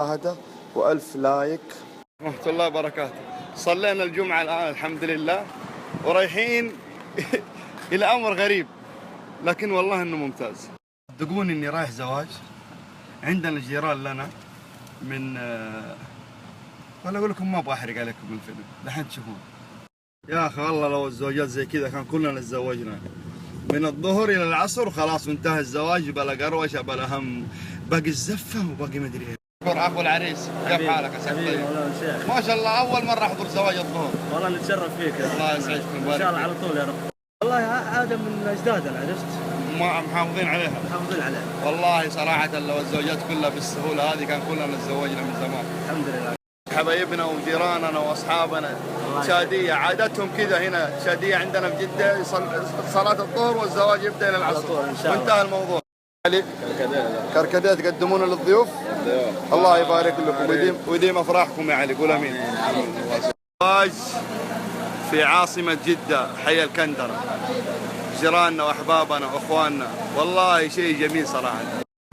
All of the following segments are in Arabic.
مشاهدة وألف لايك. ورحمة الله وبركاته. صلينا الجمعة الآن الحمد لله ورايحين إلى أمر غريب لكن والله إنه ممتاز. صدقوني إني رايح زواج. عندنا جيران لنا من ولا أقول لكم ما أبغى أحرق عليكم الفيلم دحين تشوفون. يا أخي والله لو الزواجات زي كذا كان كلنا تزوجنا من الظهر إلى العصر وخلاص وانتهى الزواج، بلا قروشة بلا هم، باقي الزفة وباقي مدري إيه. أخو العريس كيف حالك؟ حبيبي ما شاء الله أول مرة أحضر زواج الظهر. والله نتشرف فيك. الله يسعدكم ان شاء الله على طول يا رب. والله عادة من أجدادنا، عرفت؟ ما محافظين عليها. محافظين عليها. والله صراحة لو الزوجات كلها بالسهولة هذه كان كلنا تزوجنا من زمان. الحمد لله. حبايبنا وجيراننا واصحابنا شادية عادتهم كذا هنا، شادية عندنا في جدة صلاة الظهر والزواج يبدأ إلى العصر وانتهى الموضوع. علي كركديه تقدمونه للضيوف. الله يبارك لكم ويديم افراحكم يا علي، قول امين. زواج في عاصمة جدة حي الكندرة، جيراننا واحبابنا واخواننا، والله شيء جميل صراحة.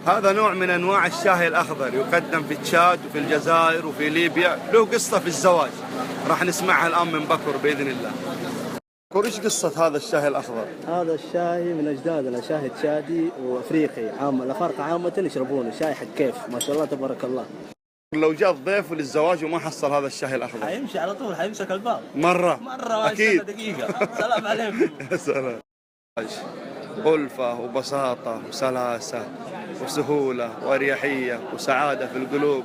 هذا نوع من انواع الشاي الاخضر يقدم في تشاد وفي الجزائر وفي ليبيا، له قصة في الزواج راح نسمعها الان من بكر باذن الله. ايش قصة هذا الشاي الاخضر؟ هذا الشاي من اجدادنا، شاي تشادي وافريقي، الافارقه عامة يشربونه، شاي حق كيف ما شاء الله تبارك الله. لو جاء ضيف للزواج وما حصل هذا الشاي الاخضر حيمشي على طول، حيمسك الباب مرة اكيد. دقيقة سلام عليكم. سلام. ألفة وبساطة وسلاسة وسهولة وأريحية وسعادة في القلوب،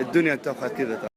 الدنيا تأخذ كذا.